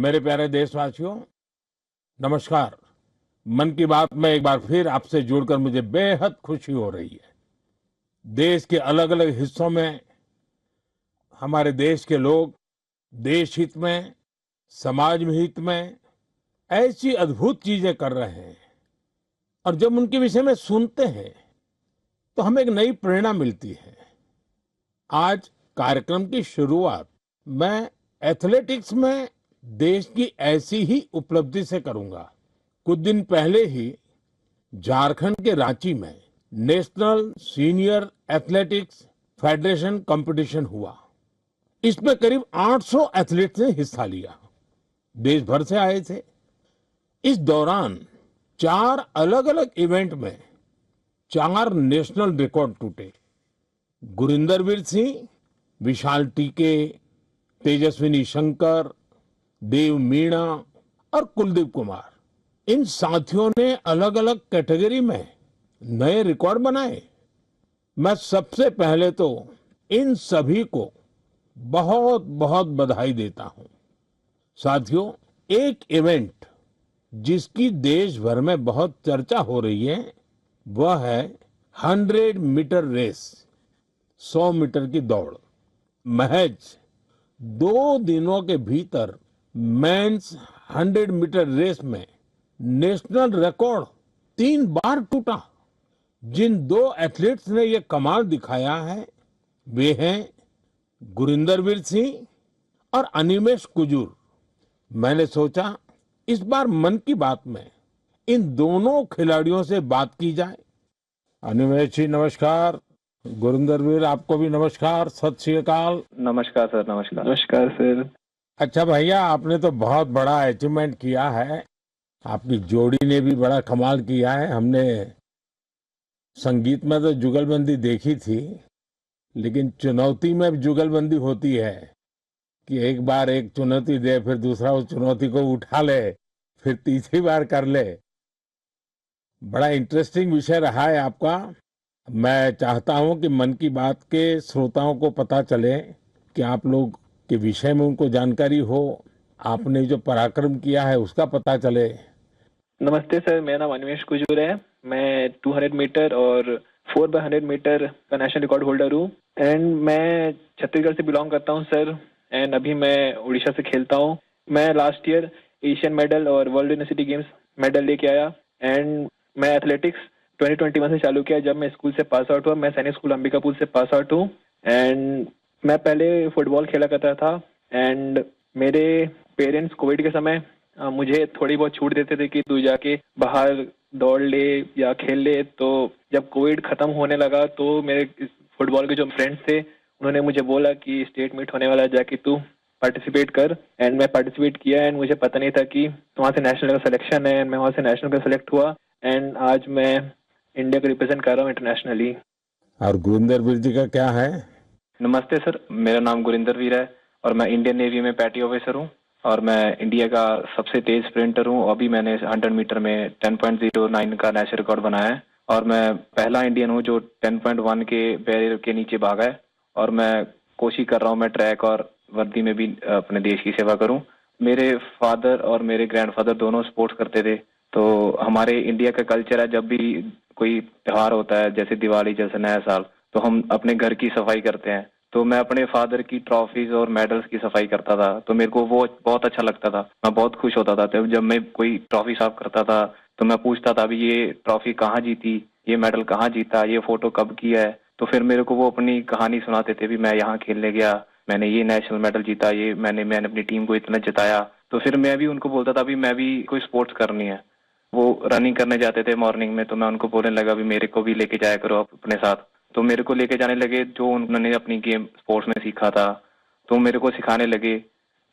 मेरे प्यारे देशवासियों, नमस्कार। मन की बात में एक बार फिर आपसे जुड़कर मुझे बेहद खुशी हो रही है। देश के अलग अलग हिस्सों में हमारे देश के लोग देश हित में, समाज में हित में ऐसी अद्भुत चीजें कर रहे हैं और जब उनके विषय में सुनते हैं तो हमें एक नई प्रेरणा मिलती है। आज कार्यक्रम की शुरुआत मैं एथलेटिक्स में देश की ऐसी ही उपलब्धि से करूंगा। कुछ दिन पहले ही झारखंड के रांची में national senior athletics federation competition हुआ। इसमें करीब 800 एथलीट्स ने हिस्सा लिया। देश भर से आए थे। इस दौरान 4 अलग अलग इवेंट में 4 नेशनल रिकॉर्ड टूटे। गुरिंदर वीर सिंह, विशाल टीके, तेजस्विनी शंकर, देव मीणा और कुलदीप कुमार, इन साथियों ने अलग अलग कैटेगरी में नए रिकॉर्ड बनाए। मैं सबसे पहले तो इन सभी को बहुत बहुत बधाई देता हूं। साथियों, एक इवेंट जिसकी देश भर में बहुत चर्चा हो रही है वह है 100 मीटर रेस, 100 मीटर की दौड़। महज 2 दिनों के भीतर मेंस 100 मीटर रेस में नेशनल रिकॉर्ड 3 बार टूटा। जिन 2 एथलीट्स ने ये कमाल दिखाया है वे हैं गुरिंदर वीर सिंह और अनिमेष कुजूर। मैंने सोचा इस बार मन की बात में इन दोनों खिलाड़ियों से बात की जाए। अनिमेष जी नमस्कार। गुरिंदर वीर आपको भी नमस्कार, सत श्री अकाल। नमस्कार सर। नमस्कार। नमस्कार सर। अच्छा भैया, आपने तो बहुत बड़ा अचीवमेंट किया है। आपकी जोड़ी ने भी बड़ा कमाल किया है। हमने संगीत में तो जुगलबंदी देखी थी, लेकिन चुनौती में भी जुगलबंदी होती है कि एक बार एक चुनौती दे, फिर दूसरा उस चुनौती को उठा ले, फिर तीसरी बार कर ले। बड़ा इंटरेस्टिंग विषय रहा है आपका। मैं चाहता हूं कि मन की बात के श्रोताओं को पता चले कि आप लोग के विषय में उनको जानकारी हो, आपने जो पराक्रम किया है उसका पता चले। नमस्ते सर, मेरा नाम अनिमेष कुजूर है। मैं 200 मीटर और 4x100 मीटर का नेशनल रिकॉर्ड होल्डर हूँ एंड मैं छत्तीसगढ़ से बिलोंग करता हूँ सर। एंड अभी मैं उड़ीसा से खेलता हूँ। मैं लास्ट ईयर एशियन मेडल और वर्ल्ड यूनिवर्सिटी गेम्स मेडल लेके आया एंड मैं एथलेटिक्स 2021 से चालू किया जब मैं स्कूल से पास आउट हुआ। मैं सैनिक स्कूल अंबिकापुर से पास आउट हूँ एंड मैं पहले फुटबॉल खेला करता था एंड मेरे पेरेंट्स कोविड के समय मुझे थोड़ी बहुत छूट देते थे कि तू जाके बाहर दौड़ ले या खेल ले। तो जब कोविड खत्म होने लगा तो मेरे फुटबॉल के जो फ्रेंड्स थे उन्होंने मुझे बोला कि स्टेट मीट होने वाला है, जाके तू पार्टिसिपेट कर। एंड मैं पार्टिसिपेट किया एंड मुझे पता नहीं था कि वहाँ से नेशनल का सिलेक्शन है एंड मैं वहाँ से नेशनल का सिलेक्ट हुआ एंड आज मैं इंडिया को रिप्रेजेंट कर रहा हूँ इंटरनेशनली। और गुरिंदर वीर जी का क्या है? नमस्ते सर, मेरा नाम गुरिंदर वीर है और मैं इंडियन नेवी में पैटी ऑफिसर हूँ और मैं इंडिया का सबसे तेज स्प्रिंटर हूँ। अभी मैंने 100 मीटर में 10.09 का नेशनल रिकॉर्ड बनाया है और मैं पहला इंडियन हूँ जो 10.1 के बैरियर के नीचे भागा है। और मैं कोशिश कर रहा हूँ मैं ट्रैक और वर्दी में भी अपने देश की सेवा करूँ। मेरे फादर और मेरे ग्रैंडफादर दोनों स्पोर्ट्स करते थे, तो हमारे इंडिया का कल्चर है जब भी कोई त्योहार होता है जैसे दिवाली जैसे नया साल, तो हम अपने घर की सफाई करते हैं। तो मैं अपने फादर की ट्रॉफीज और मेडल्स की सफाई करता था, तो मेरे को वो बहुत अच्छा लगता था। मैं बहुत खुश होता था तब जब मैं कोई ट्रॉफी साफ करता था। तो मैं पूछता था अभी ये ट्रॉफी कहाँ जीती, ये मेडल कहाँ जीता, ये फोटो कब की है। तो फिर मेरे को वो अपनी कहानी सुनाते थे भी मैं यहाँ खेलने गया, मैंने ये नेशनल मेडल जीता, ये मैंने अपनी टीम को इतना जिताया। तो फिर मैं भी उनको बोलता था भी मैं भी कोई स्पोर्ट्स करनी है। वो रनिंग करने जाते थे मॉर्निंग में, तो मैं उनको बोलने लगा भी मेरे को भी लेके जाया करो आप अपने साथ। तो मेरे को लेके जाने लगे, जो उन्होंने अपनी गेम स्पोर्ट्स में सीखा था तो मेरे को सिखाने लगे।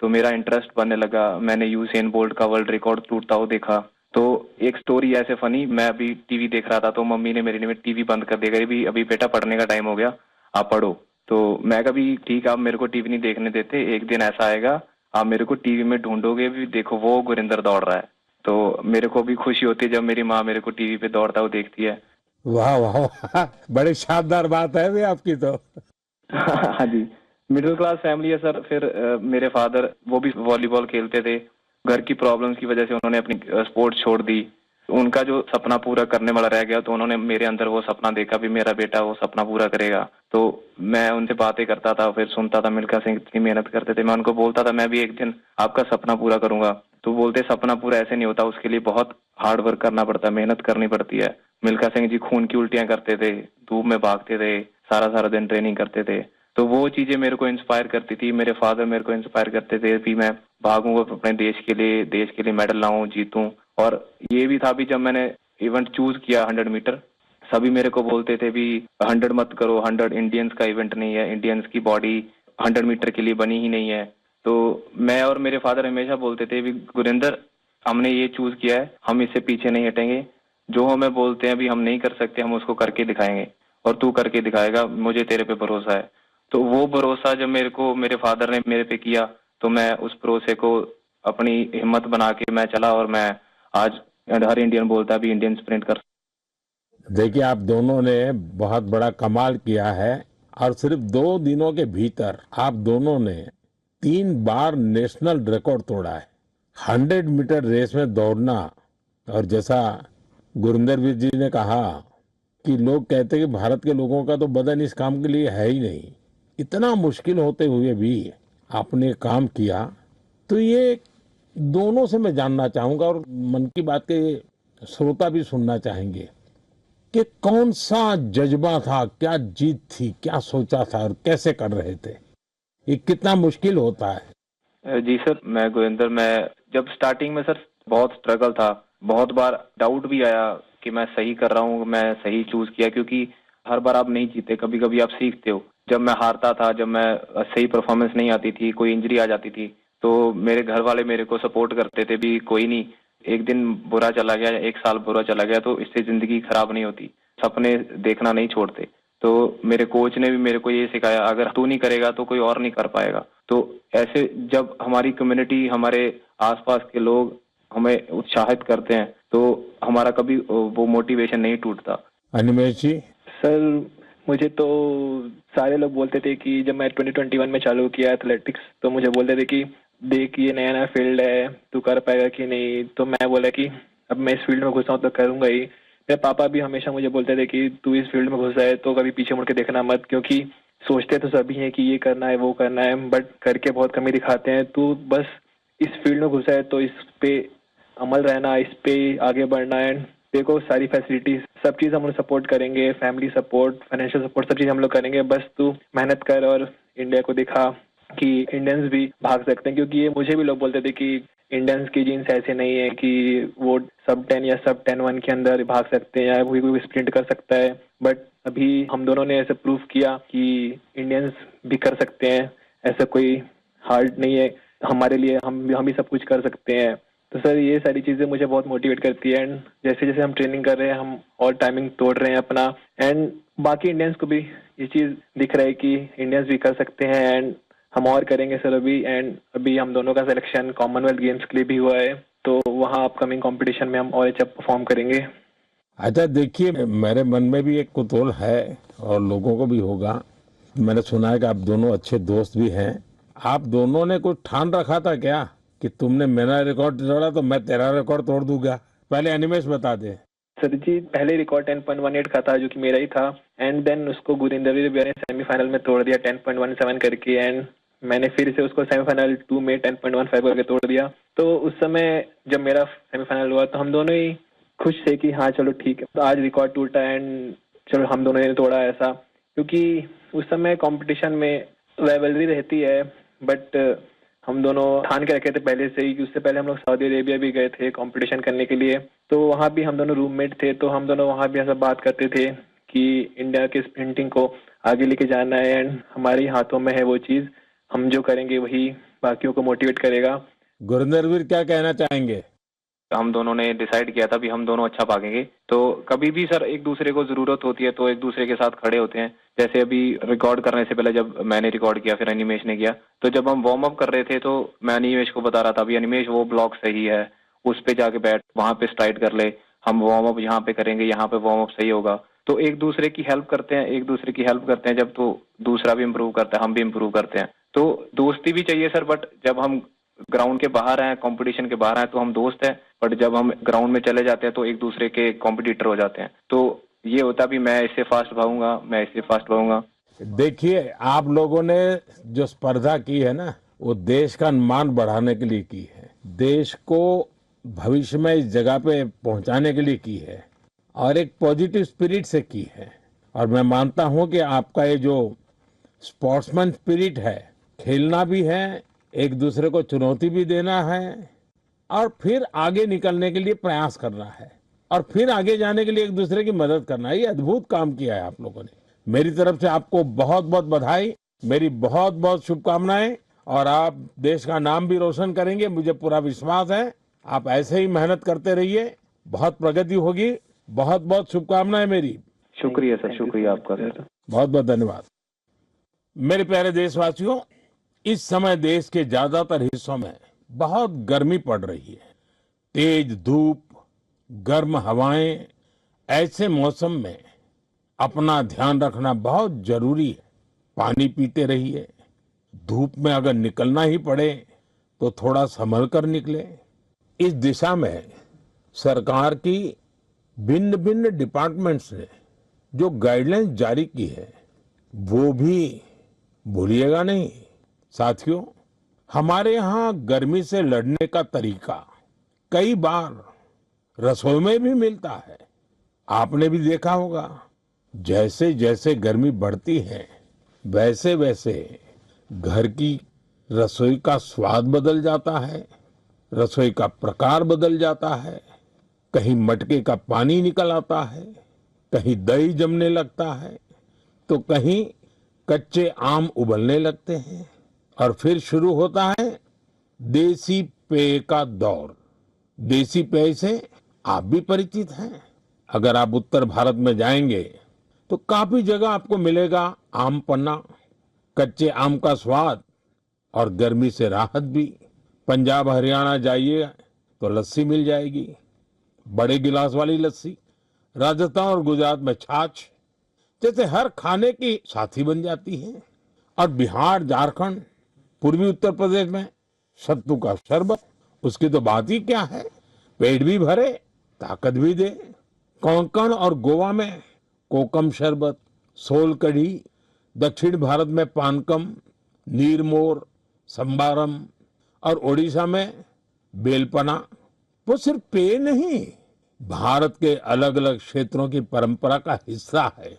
तो मेरा इंटरेस्ट बनने लगा। मैंने यूसेन बोल्ट का वर्ल्ड रिकॉर्ड टूटता हुआ देखा। तो एक स्टोरी ऐसे फनी, मैं अभी टीवी देख रहा था तो मम्मी ने मेरे लिए टीवी बंद कर दिया, भी अभी बेटा पढ़ने का टाइम हो गया, आप पढ़ो। तो मैं कभी ठीक, आप मेरे को टीवी नहीं देखने देते, एक दिन ऐसा आएगा आप मेरे को टीवी में ढूंढोगे भी, देखो वो गुरिंदर दौड़ रहा है। तो मेरे को भी खुशी होती है जब मेरी माँ मेरे को टीवी पे दौड़ता हुआ देखती है। वाह वाह वाह, बड़ी शानदार बात है भी आपकी तो। हाँ जी, मिडिल क्लास फैमिली है सर। फिर मेरे फादर वो भी वॉलीबॉल खेलते थे घर की प्रॉब्लम्स की वजह से उन्होंने अपनी स्पोर्ट्स छोड़ दी। उनका जो सपना पूरा करने वाला रह गया, तो उन्होंने मेरे अंदर वो सपना देखा भी मेरा बेटा वो सपना पूरा करेगा। तो मैं उनसे बातें करता था, फिर सुनता था मिल्खा सिंह इतनी मेहनत करते थे, मैं उनको बोलता था मैं भी एक दिन आपका सपना पूरा करूंगा। तो बोलते सपना पूरा ऐसे नहीं होता, उसके लिए बहुत हार्ड वर्क करना पड़ता है, मेहनत करनी पड़ती है। मिल्खा सिंह जी खून की उल्टियां करते थे, धूप में भागते थे, सारा सारा दिन ट्रेनिंग करते थे। तो वो चीजें मेरे को इंस्पायर करती थी। मेरे फादर मेरे को इंस्पायर करते थे कि मैं भागूंगा अपने देश के लिए मेडल लाऊं, जीतूं। और ये भी था भी जब मैंने इवेंट चूज किया 100 मीटर, सभी मेरे को बोलते थे भी 100 मत करो, 100 इंडियंस का इवेंट नहीं है, इंडियंस की बॉडी 100 मीटर के लिए बनी ही नहीं है। तो मैं और मेरे फादर हमेशा बोलते थे भी गुरिंदर, हमने ये चूज किया है, हम इससे पीछे नहीं हटेंगे। जो हमें बोलते हैं भी हम नहीं कर सकते, हम उसको करके दिखाएंगे और तू करके दिखाएगा, मुझे तेरे पे भरोसा है। तो वो भरोसा जब मेरे को मेरे फादर ने मेरे पे किया, तो मैं उस भरोसे को अपनी हिम्मत बना के मैं चला और मैं आज हर इंडियन बोलता है भी इंडियन स्प्रिंट कर। देखिए, आप दोनों ने बहुत बड़ा कमाल किया है और सिर्फ 2 दिनों के भीतर आप दोनों ने 3 बार नेशनल रिकॉर्ड तोड़ा है। 100 मीटर रेस में दौड़ना, और जैसा गुरिंदर वीर जी ने कहा कि लोग कहते हैं कि भारत के लोगों का तो बदन इस काम के लिए है ही नहीं, इतना मुश्किल होते हुए भी आपने काम किया। तो ये दोनों से मैं जानना चाहूंगा, और मन की बात के श्रोता भी सुनना चाहेंगे कि कौन सा जज्बा था, क्या जीत थी, क्या सोचा था और कैसे कर रहे थे? ये कितना मुश्किल होता है? जी सर, मैं गुरिंदर, मैं जब स्टार्टिंग में सर बहुत स्ट्रगल था, बहुत बार डाउट भी आया कि मैं सही कर रहा हूँ, मैं सही चूज किया, क्योंकि हर बार आप नहीं जीते, कभी कभी आप सीखते हो। जब मैं हारता था, जब मैं सही परफॉर्मेंस नहीं आती थी, कोई इंजरी आ जाती थी, तो मेरे घर वाले मेरे को सपोर्ट करते थे भी कोई नहीं, एक दिन बुरा चला गया, एक साल बुरा चला गया तो इससे जिंदगी खराब नहीं होती, सपने देखना नहीं छोड़ते। तो मेरे कोच ने भी मेरे को ये सिखाया, अगर तू नहीं करेगा तो कोई और नहीं कर पाएगा। तो ऐसे जब हमारी कम्युनिटी, हमारे आसपास के लोग हमें उत्साहित करते हैं, तो हमारा कभी वो मोटिवेशन नहीं टूटता। अनिमेश जी? सर मुझे तो सारे लोग बोलते थे कि जब मैं 2021 में चालू किया एथलेटिक्स, तो मुझे बोलते थे कि देख ये नया नया फील्ड है, तू कर पाएगा कि नहीं। तो मैं बोला कि अब मैं इस फील्ड में घुसा हूँ तो करूंगा ही। मेरे पापा भी हमेशा मुझे बोलते थे कि तू इस फील्ड में घुसा है तो कभी पीछे मुड़ के देखना मत, क्योंकि सोचते तो सभी हैं कि ये करना है वो करना है, बट करके बहुत कम ही दिखाते हैं। तू बस इस फील्ड में घुसा है तो इस पे अमल रहना, इस पे आगे बढ़ना है। देखो सारी फैसिलिटीज, सब चीज हम लोग सपोर्ट करेंगे, फैमिली सपोर्ट, फाइनेंशियल सपोर्ट, सब चीज हम लोग करेंगे। बस तू मेहनत कर और इंडिया को दिखा कि इंडियंस भी भाग सकते हैं। क्योंकि ये मुझे भी लोग बोलते थे कि इंडियंस की जीन्स ऐसे नहीं है कि वो सब 10 या सब 10-1 के अंदर भाग सकते हैं या कोई कोई स्प्रिंट कर सकता है। बट अभी हम दोनों ने ऐसे प्रूव किया कि इंडियंस भी कर सकते हैं, ऐसा कोई हार्ड नहीं है हमारे लिए, हम भी सब कुछ कर सकते हैं। तो सर ये सारी चीजें मुझे बहुत मोटिवेट करती है। एंड जैसे जैसे हम ट्रेनिंग कर रहे हैं, हम और टाइमिंग तोड़ रहे हैं अपना, एंड बाकी इंडियंस को भी ये चीज दिख रहा है कि इंडियंस भी कर सकते हैं, एंड हम और करेंगे सर अभी। एंड अभी हम दोनों का सिलेक्शन कॉमनवेल्थ गेम्स के लिए भी हुआ है, तो वहाँ अपकमिंग कंपटीशन में हम और अच्छा परफॉर्म करेंगे। अच्छा, देखिए, मेरे मन में भी एक कुतूहल है और लोगों को भी होगा। मैंने सुना है कि आप दोनों अच्छे दोस्त भी हैं। आप दोनों ने कुछ ठान रखा था क्या कि तुमने मेरा रिकॉर्ड तोड़ा तो मैं तेरा रिकॉर्ड तोड़ दूंगा? पहले अनिमेश बता दे। सर जी पहले रिकॉर्ड 10.18 का था जो कि मेरा ही था, एंड देन उसको गुरिंदर वीर ने सेमीफाइनल में तोड़ दिया 10.17 करके, एंड मैंने फिर से उसको सेमीफाइनल 2 में 10.15 करके तोड़ दिया। तो उस समय जब मेरा सेमीफाइनल हुआ तो हम दोनों ही खुश थे कि हाँ चलो ठीक है, तो आज रिकॉर्ड टूटा एंड चलो हम दोनों ने तोड़ा ऐसा। क्योंकि उस समय कंपटीशन में राइवलरी रहती है, बट हम दोनों ठान के रखे थे पहले से ही कि उससे पहले हम लोग सऊदी अरेबिया भी गए थे कंपटीशन करने के लिए। तो वहाँ भी हम दोनों रूममेट थे, तो हम दोनों वहाँ भी ऐसा बात करते थे कि इंडिया के स्प्रिंटिंग को आगे लेके जाना है, एंड हमारे ही हाथों में है वो चीज़, हम जो करेंगे वही बाकियों को मोटिवेट करेगा। गुरिंदर वीर क्या कहना चाहेंगे? हम दोनों ने डिसाइड किया था भी हम दोनों अच्छा भागेंगे, तो कभी भी सर एक दूसरे को जरूरत होती है तो एक दूसरे के साथ खड़े होते हैं। जैसे अभी रिकॉर्ड करने से पहले जब मैंने रिकॉर्ड किया, फिर अनिमेश ने किया, तो जब हम वार्म अप कर रहे थे तो मैं अनिमेश को बता रहा था, अभी अनिमेश वो ब्लॉक सही है, उस पे जाके बैठ, वहां पे स्ट्राइड कर ले, हम वार्म अप यहाँ पे करेंगे, यहाँ पे वार्म अप सही होगा। तो एक दूसरे की हेल्प करते हैं, एक दूसरे की हेल्प करते हैं जब, तो दूसरा भी इम्प्रूव करता है, हम भी इम्प्रूव करते हैं। तो दोस्ती भी चाहिए सर, बट जब हम ग्राउंड के बाहर हैं, कंपटीशन के बाहर हैं तो हम दोस्त हैं, बट जब हम ग्राउंड में चले जाते हैं तो एक दूसरे के कॉम्पिटिटर हो जाते हैं। तो ये होता भी मैं इससे फास्ट भागूंगा, मैं इससे फास्ट भागूंगा। देखिए, आप लोगों ने जो स्पर्धा की है ना, वो देश का मान बढ़ाने के लिए की है, देश को भविष्य में इस जगह पे पहुंचाने के लिए की है और एक पॉजिटिव स्पिरिट से की है। और मैं मानता हूं कि आपका ये जो स्पोर्ट्समैन स्पिरिट है, खेलना भी है, एक दूसरे को चुनौती भी देना है और फिर आगे निकलने के लिए प्रयास करना है और फिर आगे जाने के लिए एक दूसरे की मदद करना है। ये अद्भुत काम किया है आप लोगों ने। मेरी तरफ से आपको बहुत बहुत बधाई, मेरी बहुत बहुत शुभकामनाएं और आप देश का नाम भी रोशन करेंगे, मुझे पूरा विश्वास है। आप ऐसे ही मेहनत करते रहिए, बहुत प्रगति होगी। बहुत बहुत शुभकामनाएं मेरी। शुक्रिया सर, शुक्रिया आपका सर। बहुत बहुत धन्यवाद। मेरे प्यारे देशवासियों, इस समय देश के ज्यादातर हिस्सों में बहुत गर्मी पड़ रही है। तेज धूप, गर्म हवाएं, ऐसे मौसम में अपना ध्यान रखना बहुत जरूरी है। पानी पीते रहिए। धूप में अगर निकलना ही पड़े तो थोड़ा संभल कर निकले। इस दिशा में सरकार की भिन्न भिन्न डिपार्टमेंट्स ने जो गाइडलाइंस जारी की है वो भी भूलिएगा नहीं। साथियों, हमारे यहाँ गर्मी से लड़ने का तरीका कई बार रसोई में भी मिलता है। आपने भी देखा होगा, जैसे जैसे गर्मी बढ़ती है वैसे वैसे घर की रसोई का स्वाद बदल जाता है, रसोई का प्रकार बदल जाता है। कहीं मटके का पानी निकल आता है, कहीं दही जमने लगता है, तो कहीं कच्चे आम उबलने लगते हैं और फिर शुरू होता है देसी पेय का दौर। देसी पेय से आप भी परिचित हैं। अगर आप उत्तर भारत में जाएंगे तो काफी जगह आपको मिलेगा आम पन्ना, कच्चे आम का स्वाद और गर्मी से राहत भी। पंजाब हरियाणा जाइए तो लस्सी मिल जाएगी, बड़े गिलास वाली लस्सी। राजस्थान और गुजरात में छाछ जैसे हर खाने की साथी बन जाती है। और बिहार, झारखंड, पूर्वी उत्तर प्रदेश में सत्तू का शरबत, उसकी तो बात ही क्या है, पेट भी भरे ताकत भी दे। कोंकण और गोवा में कोकम शरबत, सोल कढ़ी, दक्षिण भारत में पानकम, नीरमोर, संबारम और ओडिशा में बेलपना। वो सिर्फ पेय नहीं, भारत के अलग अलग क्षेत्रों की परंपरा का हिस्सा है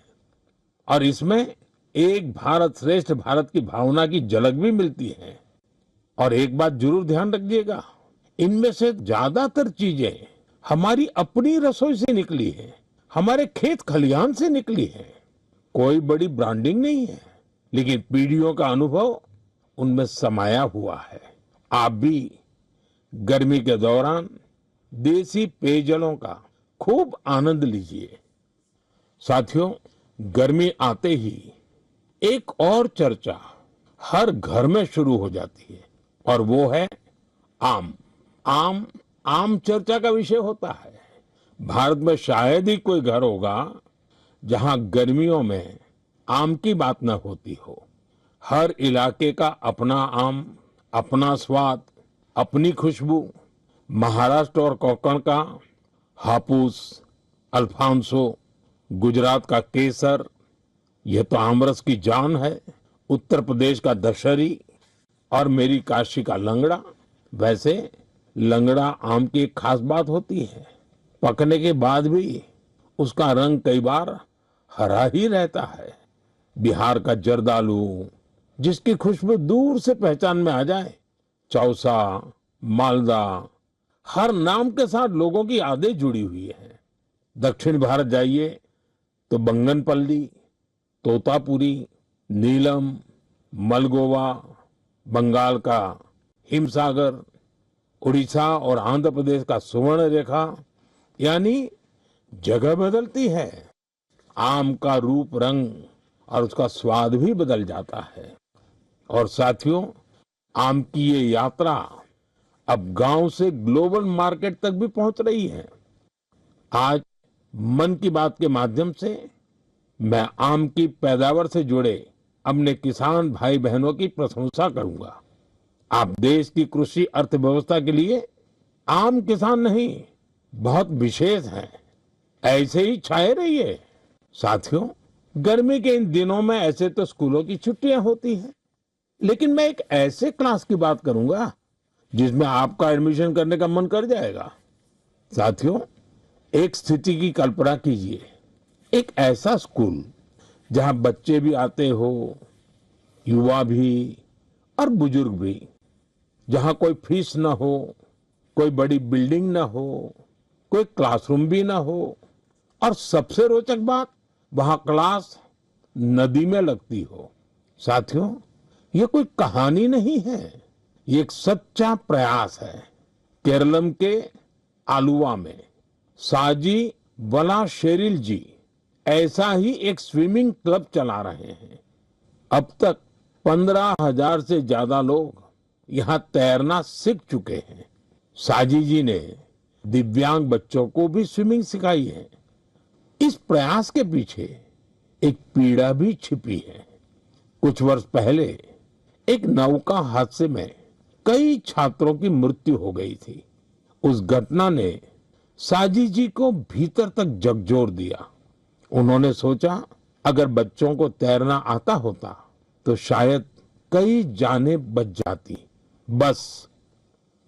और इसमें एक भारत श्रेष्ठ भारत की भावना की झलक भी मिलती है। और एक बात जरूर ध्यान रखिएगा, इनमें से ज्यादातर चीजें हमारी अपनी रसोई से निकली है, हमारे खेत खलिहान से निकली है। कोई बड़ी ब्रांडिंग नहीं है, लेकिन पीढ़ियों का अनुभव उनमें समाया हुआ है। आप भी गर्मी के दौरान देसी पेयजलों का खूब आनंद लीजिए। साथियों, गर्मी आते ही एक और चर्चा हर घर में शुरू हो जाती है और वो है आम। आम आम चर्चा का विषय होता है। भारत में शायद ही कोई घर होगा जहां गर्मियों में आम की न होती हो। हर इलाके का अपना आम, अपना स्वाद, अपनी खुशबू। महाराष्ट्र और कोंकण का हापुस, अल्फांसो, गुजरात का केसर, यह तो आमरस की जान है। उत्तर प्रदेश का दशहरी और मेरी काशी का लंगड़ा। वैसे लंगड़ा आम की एक खास बात होती है, पकने के बाद भी उसका रंग कई बार हरा ही रहता है। बिहार का जर्दालू, जिसकी खुशबू दूर से पहचान में आ जाए। चौसा, मालदा, हर नाम के साथ लोगों की यादें जुड़ी हुई है। दक्षिण भारत जाइए तो बंगनपल्ली, तोतापुरी, नीलम, मलगोवा, बंगाल का हिमसागर, उड़ीसा और आंध्र प्रदेश का सुवर्ण रेखा, यानी जगह बदलती है, आम का रूप, रंग और उसका स्वाद भी बदल जाता है। और साथियों, आम की ये यात्रा अब गांव से ग्लोबल मार्केट तक भी पहुंच रही है। आज मन की बात के माध्यम से मैं आम की पैदावार से जुड़े अपने किसान भाई बहनों की प्रशंसा करूंगा। आप देश की कृषि अर्थव्यवस्था के लिए आम किसान नहीं, बहुत विशेष हैं। ऐसे ही छाए रहिए। साथियों, गर्मी के इन दिनों में ऐसे तो स्कूलों की छुट्टियां होती हैं, लेकिन मैं एक ऐसे क्लास की बात करूंगा जिसमें आपका एडमिशन करने का मन कर जाएगा। साथियों, एक स्थिति की कल्पना कीजिए, एक ऐसा स्कूल जहां बच्चे भी आते हो, युवा भी और बुजुर्ग भी, जहां कोई फीस ना हो, कोई बड़ी बिल्डिंग ना हो, कोई क्लासरूम भी ना हो, और सबसे रोचक बात, वहां क्लास नदी में लगती हो। साथियों, ये कोई कहानी नहीं है, ये एक सच्चा प्रयास है। केरलम के आलुवा में साजी वलाशेरिल जी ऐसा ही एक स्विमिंग क्लब चला रहे हैं। अब तक 15,000 से ज्यादा लोग यहाँ तैरना सीख चुके हैं। साजी जी ने दिव्यांग बच्चों को भी स्विमिंग सिखाई है। इस प्रयास के पीछे एक पीड़ा भी छिपी है। कुछ वर्ष पहले एक नौका हादसे में कई छात्रों की मृत्यु हो गई थी। उस घटना ने साजी जी को भीतर तक झकझोर दिया। उन्होंने सोचा, अगर बच्चों को तैरना आता होता तो शायद कई जानें बच जाती। बस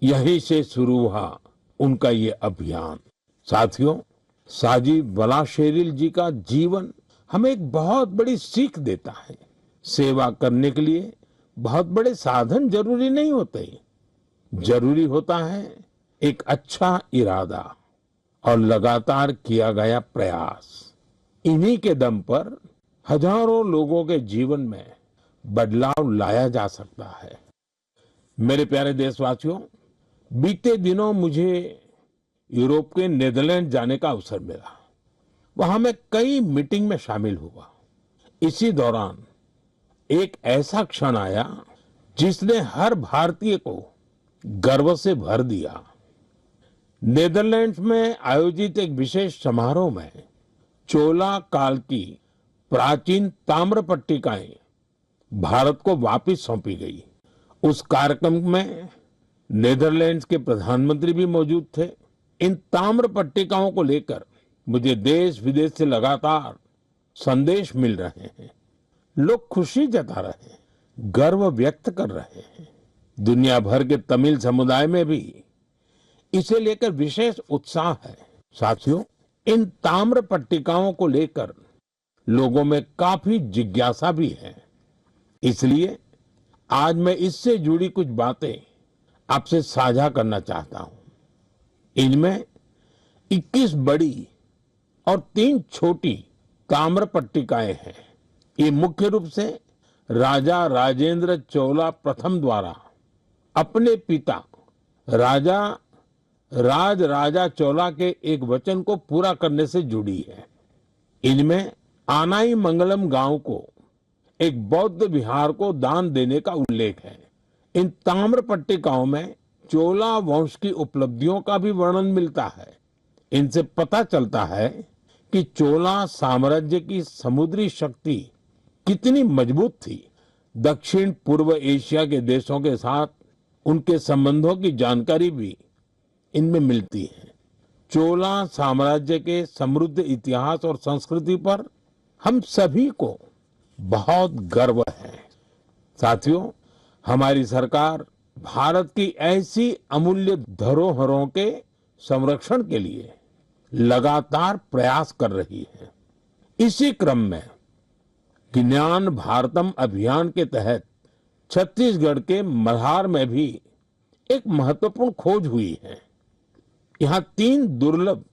यहीं से शुरू हुआ उनका ये अभियान। साथियों, साजी वलाशेरिल जी का जीवन हमें एक बहुत बड़ी सीख देता है। सेवा करने के लिए बहुत बड़े साधन जरूरी नहीं होते, जरूरी होता है एक अच्छा इरादा और लगातार किया गया प्रयास। इन्हीं के दम पर हजारों लोगों के जीवन में बदलाव लाया जा सकता है। मेरे प्यारे देशवासियों, बीते दिनों मुझे यूरोप के नीदरलैंड जाने का अवसर मिला। वहां मैं कई मीटिंग में शामिल हुआ। इसी दौरान एक ऐसा क्षण आया जिसने हर भारतीय को गर्व से भर दिया। नीदरलैंड्स में आयोजित एक विशेष समारोह में चोला काल की प्राचीन ताम्र पट्टिकाएं भारत को वापस सौंपी गई। उस कार्यक्रम में नीदरलैंड्स के प्रधानमंत्री भी मौजूद थे। इन ताम्र पट्टिकाओं को लेकर मुझे देश विदेश से लगातार संदेश मिल रहे हैं। लोग खुशी जता रहे हैं, गर्व व्यक्त कर रहे हैं। दुनिया भर के तमिल समुदाय में भी इसे लेकर विशेष उत्साह है। साथियों, इन ताम्र पट्टिकाओं को लेकर लोगों में काफी जिज्ञासा भी है। इसलिए आज मैं इससे जुड़ी कुछ बातें आपसे साझा करना चाहता हूं। इनमें 21 बड़ी और 3 छोटी ताम्र पट्टिकाएं हैं। ये मुख्य रूप से राजा राजेंद्र चोला प्रथम द्वारा अपने पिता राजा राजा चोला के एक वचन को पूरा करने से जुड़ी है। इनमें आनाई मंगलम गांव को एक बौद्ध विहार को दान देने का उल्लेख है। इन ताम्र पट्टिकाओं में चोला वंश की उपलब्धियों का भी वर्णन मिलता है। इनसे पता चलता है कि चोला साम्राज्य की समुद्री शक्ति कितनी मजबूत थी। दक्षिण पूर्व एशिया के देशों के साथ उनके संबंधों की जानकारी भी इनमें मिलती है। चोला साम्राज्य के समृद्ध इतिहास और संस्कृति पर हम सभी को बहुत गर्व है। साथियों, हमारी सरकार भारत की ऐसी अमूल्य धरोहरों के संरक्षण के लिए लगातार प्रयास कर रही है। इसी क्रम में ज्ञान भारतम अभियान के तहत छत्तीसगढ़ के मल्हार में भी एक महत्वपूर्ण खोज हुई है। यहाँ 3 दुर्लभ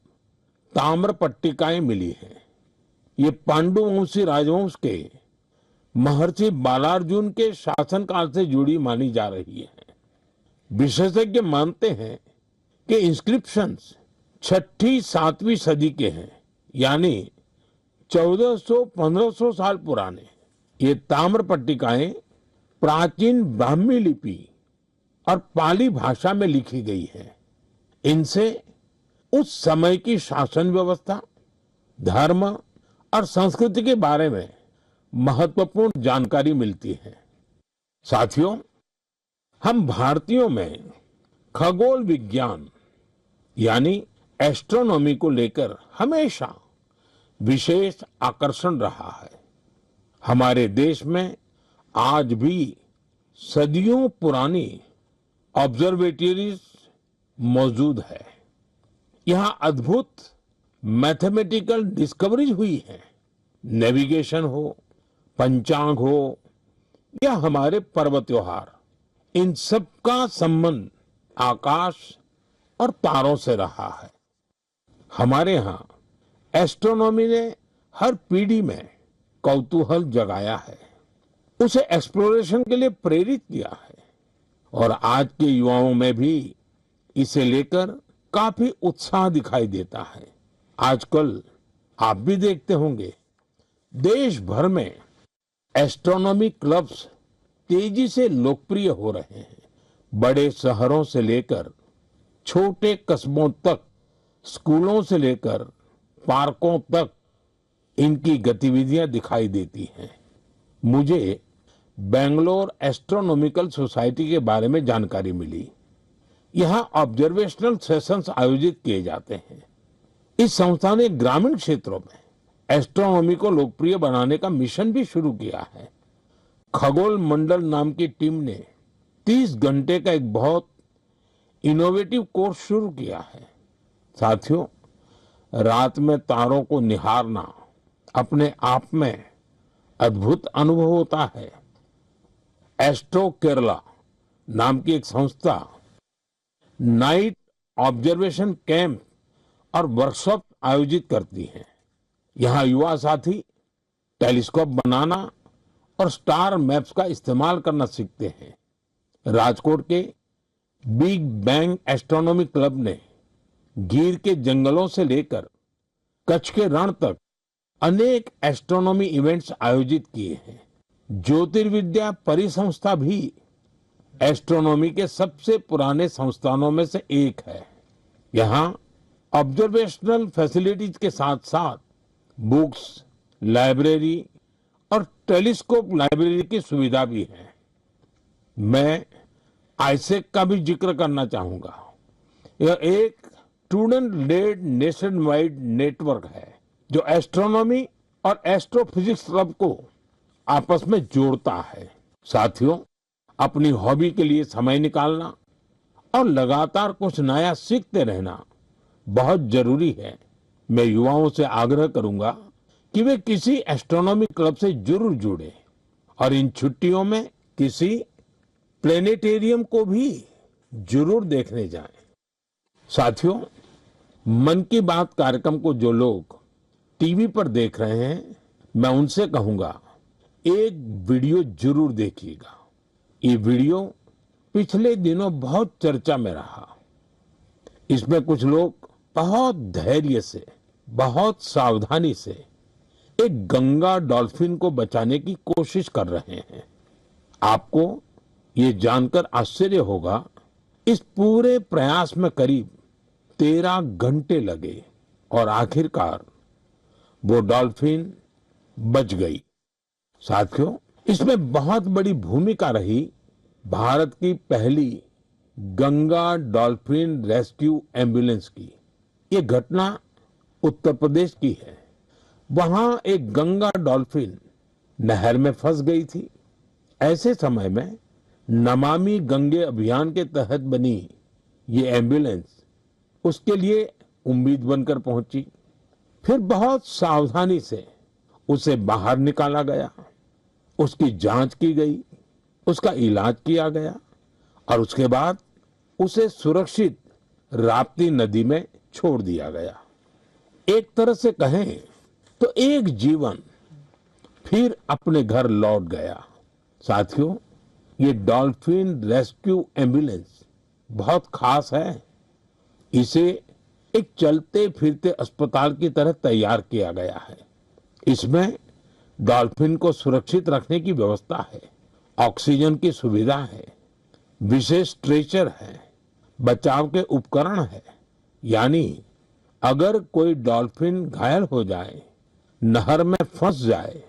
ताम्र पट्टिकाएं मिली हैं। ये पांडुवंशी राजवंश के महर्षि बालार्जुन के शासनकाल से जुड़ी मानी जा रही है। विशेषज्ञ मानते हैं कि इंस्क्रिप्शंस 6ठी-7वीं सदी के हैं, यानी 1400-1500 साल पुराने। ये ताम्र पट्टिकाएं प्राचीन ब्राह्मी लिपि और पाली भाषा में लिखी गई है। इनसे उस समय की शासन व्यवस्था, धर्म और संस्कृति के बारे में महत्वपूर्ण जानकारी मिलती है। साथियों, हम भारतीयों में खगोल विज्ञान यानी एस्ट्रोनॉमी को लेकर हमेशा विशेष आकर्षण रहा है। हमारे देश में आज भी सदियों पुरानी ऑब्जर्वेटरीज मौजूद है। यहाँ अद्भुत मैथमेटिकल डिस्कवरीज हुई है। नेविगेशन हो, पंचांग हो या हमारे पर्व त्योहार, इन सब का संबंध आकाश और तारों से रहा है। हमारे यहाँ एस्ट्रोनॉमी ने हर पीढ़ी में कौतूहल जगाया है, उसे एक्सप्लोरेशन के लिए प्रेरित किया है और आज के युवाओं में भी इसे लेकर काफी उत्साह दिखाई देता है। आजकल आप भी देखते होंगे देश भर में एस्ट्रोनॉमी क्लब्स तेजी से लोकप्रिय हो रहे हैं। बड़े शहरों से लेकर छोटे कस्बों तक, स्कूलों से लेकर पार्कों तक इनकी गतिविधियां दिखाई देती हैं। मुझे बेंगलोर एस्ट्रोनॉमिकल सोसाइटी के बारे में जानकारी मिली। यहाँ ऑब्जर्वेशनल सेशंस आयोजित किए जाते हैं। इस संस्था ने ग्रामीण क्षेत्रों में एस्ट्रोनॉमी को लोकप्रिय बनाने का मिशन भी शुरू किया है। खगोल मंडल नाम की टीम ने 30 घंटे का एक बहुत इनोवेटिव कोर्स शुरू किया है। साथियों, रात में तारों को निहारना अपने आप में अद्भुत अनुभव होता है। एस्ट्रो केरला नाम की एक संस्था नाइट ऑब्जर्वेशन कैंप और वर्कशॉप आयोजित करती है। यहाँ युवा साथी टेलीस्कोप बनाना और स्टार मैप्स का इस्तेमाल करना सीखते हैं। राजकोट के बिग बैंग एस्ट्रोनॉमी क्लब ने गिर के जंगलों से लेकर कच्छ के रण तक अनेक एस्ट्रोनॉमी इवेंट्स आयोजित किए हैं। ज्योतिर्विद्या परिसंस्था भी एस्ट्रोनॉमी के सबसे पुराने संस्थानों में से एक है। यहाँ ऑब्जर्वेशनल फैसिलिटीज के साथ साथ बुक्स, लाइब्रेरी और टेलीस्कोप लाइब्रेरी की सुविधा भी है। मैं आईसेक का भी जिक्र करना चाहूंगा। यह एक student led nationwide network है जो एस्ट्रोनॉमी और एस्ट्रोफिजिक्स क्लब को आपस में जोड़ता है। साथियों, अपनी हॉबी के लिए समय निकालना और लगातार कुछ नया सीखते रहना बहुत जरूरी है। मैं युवाओं से आग्रह करूंगा कि वे किसी एस्ट्रोनॉमी क्लब से जरूर जुड़े और इन छुट्टियों में किसी प्लेनेटेरियम को भी जरूर देखने जाएं। साथियों, मन की बात कार्यक्रम को जो लोग टीवी पर देख रहे हैं, मैं उनसे कहूंगा एक वीडियो जरूर देखिएगा। ये वीडियो पिछले दिनों बहुत चर्चा में रहा। इसमें कुछ लोग बहुत धैर्य से, बहुत सावधानी से एक गंगा डॉल्फिन को बचाने की कोशिश कर रहे हैं। आपको ये जानकर आश्चर्य होगा, इस पूरे प्रयास में करीब 13 घंटे लगे और आखिरकार वो डॉल्फिन बच गई। साथियों, इसमें बहुत बड़ी भूमिका रही भारत की पहली गंगा डॉल्फिन रेस्क्यू एम्बुलेंस की। ये घटना उत्तर प्रदेश की है। वहां एक गंगा डॉल्फिन नहर में फंस गई थी। ऐसे समय में नमामि गंगे अभियान के तहत बनी ये एम्बुलेंस उसके लिए उम्मीद बनकर पहुंची। फिर बहुत सावधानी से उसे बाहर निकाला गया, उसकी जांच की गई, उसका इलाज किया गया और उसके बाद उसे सुरक्षित राप्ती नदी में छोड़ दिया गया। एक तरह से कहें तो एक जीवन फिर अपने घर लौट गया। साथियों, ये डॉल्फिन रेस्क्यू एम्बुलेंस बहुत खास है। इसे एक चलते फिरते अस्पताल की तरह तैयार किया गया है। इसमें डॉल्फिन को सुरक्षित रखने की व्यवस्था है, ऑक्सीजन की सुविधा है, विशेष स्ट्रेचर है, बचाव के उपकरण है। यानी अगर कोई डॉल्फिन घायल हो जाए, नहर में फंस जाए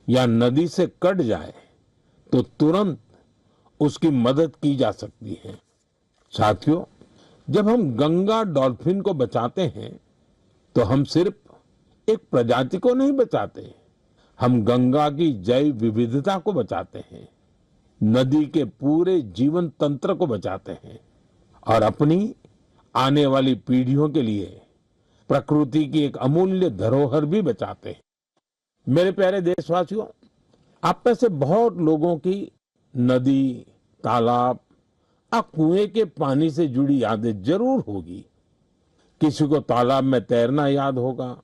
या नदी से कट जाए तो तुरंत उसकी मदद की जा सकती है। साथियों, जब हम गंगा डॉल्फिन को बचाते हैं तो हम सिर्फ एक प्रजाति को नहीं बचाते, हम गंगा की जैव विविधता को बचाते हैं, नदी के पूरे जीवन तंत्र को बचाते हैं और अपनी आने वाली पीढ़ियों के लिए प्रकृति की एक अमूल्य धरोहर भी बचाते हैं। मेरे प्यारे देशवासियों, आप में से बहुत लोगों की नदी, तालाब और कुएं के पानी से जुड़ी यादें जरूर होगी। किसी को तालाब में तैरना याद होगा,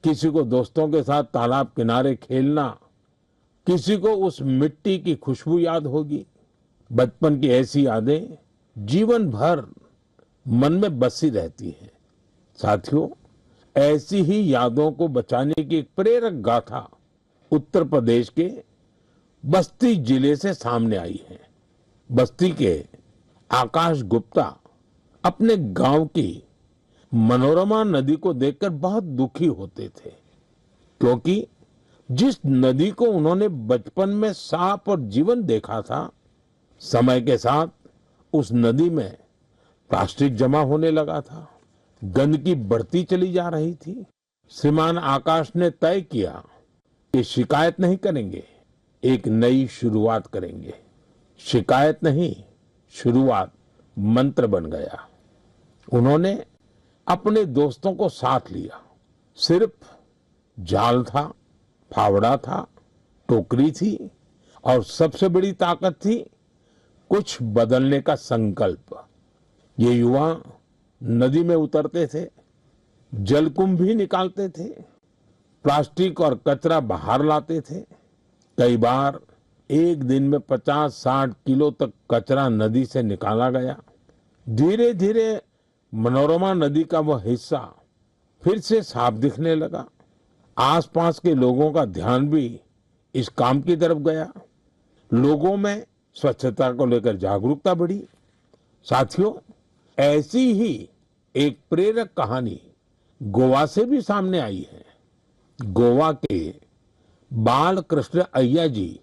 किसी को दोस्तों के साथ तालाब किनारे खेलना, किसी को उस मिट्टी की खुशबू याद होगी। बचपन की ऐसी यादें जीवन भर मन में बसी रहती हैं। साथियों, ऐसी ही यादों को बचाने की एक प्रेरक गाथा उत्तर प्रदेश के बस्ती जिले से सामने आई है। बस्ती के आकाश गुप्ता अपने गांव की मनोरमा नदी को देखकर बहुत दुखी होते थे, क्योंकि जिस नदी को उन्होंने बचपन में साफ और जीवन देखा था, समय के साथ उस नदी में प्लास्टिक जमा होने लगा था, गंदगी बढ़ती चली जा रही थी। श्रीमान आकाश ने तय किया कि शिकायत नहीं करेंगे, एक नई शुरुआत करेंगे। शिकायत नहीं, शुरुआत मंत्र बन गया। उन्होंने अपने दोस्तों को साथ लिया। सिर्फ जाल था, फावड़ा था, टोकरी थी और सबसे बड़ी ताकत थी कुछ बदलने का संकल्प। ये युवा नदी में उतरते थे, जलकुंभ भी निकालते थे, प्लास्टिक और कचरा बाहर लाते थे। कई बार एक दिन में 50-60 किलो तक कचरा नदी से निकाला गया। धीरे धीरे मनोरमा नदी का वह हिस्सा फिर से साफ दिखने लगा। आसपास के लोगों का ध्यान भी इस काम की तरफ गया। लोगों में स्वच्छता को लेकर जागरूकता बढ़ी। साथियों, ऐसी ही एक प्रेरक कहानी गोवा से भी सामने आई है। गोवा के बाल कृष्ण अय्या जी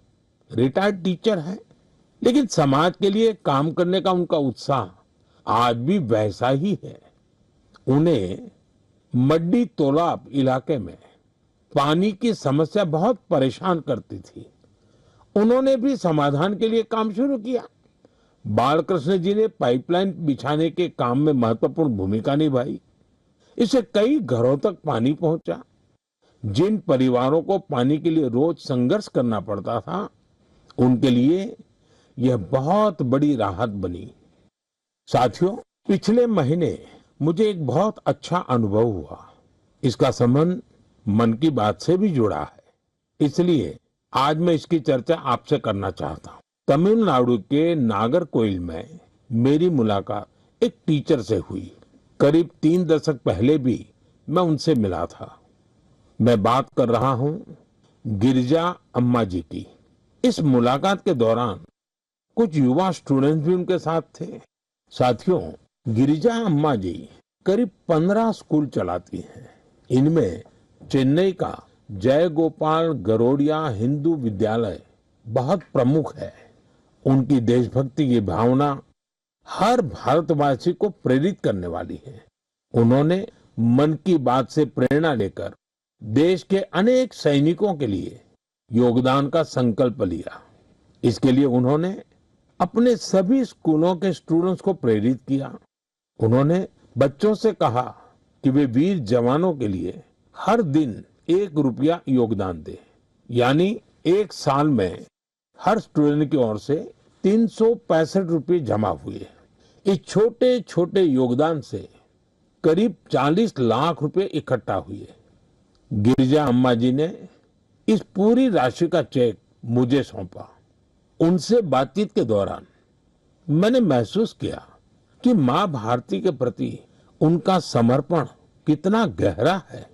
रिटायर्ड टीचर हैं, लेकिन समाज के लिए काम करने का उनका उत्साह आज भी वैसा ही है। उन्हें मड्डी तोलाब इलाके में पानी की समस्या बहुत परेशान करती थी। उन्होंने भी समाधान के लिए काम शुरू किया। बालकृष्ण जी ने पाइपलाइन बिछाने के काम में महत्वपूर्ण भूमिका निभाई। इससे कई घरों तक पानी पहुंचा। जिन परिवारों को पानी के लिए रोज संघर्ष करना पड़ता था, उनके लिए यह बहुत बड़ी राहत बनी। साथियों, पिछले महीने मुझे एक बहुत अच्छा अनुभव हुआ। इसका संबंध मन की बात से भी जुड़ा है, इसलिए आज मैं इसकी चर्चा आपसे करना चाहता हूँ। तमिलनाडु के नागरकोइल में मेरी मुलाकात एक टीचर से हुई। करीब 3 दशक पहले भी मैं उनसे मिला था। मैं बात कर रहा हूँ गिरिजा अम्मा जी की। इस मुलाकात के दौरान कुछ युवा स्टूडेंट्स भी उनके साथ थे। साथियों, गिरिजा अम्मा जी करीब 15 स्कूल चलाती हैं। इनमें चेन्नई का जय गोपाल गरोडिया हिंदू विद्यालय बहुत प्रमुख है। उनकी देशभक्ति की भावना हर भारतवासी को प्रेरित करने वाली है। उन्होंने मन की बात से प्रेरणा लेकर देश के अनेक सैनिकों के लिए योगदान का संकल्प लिया। इसके लिए उन्होंने अपने सभी स्कूलों के स्टूडेंट्स को प्रेरित किया। उन्होंने बच्चों से कहा कि वे वीर जवानों के लिए हर दिन 1 रुपया योगदान दें। यानी एक साल में हर स्टूडेंट की ओर से 365 रुपये जमा हुए। इस छोटे छोटे योगदान से करीब 40 लाख रुपए इकट्ठा हुए। गिरिजा अम्मा जी ने इस पूरी राशि का चेक मुझे सौंपा। उनसे बातचीत के दौरान मैंने महसूस किया कि माँ भारती के प्रति उनका समर्पण कितना गहरा है।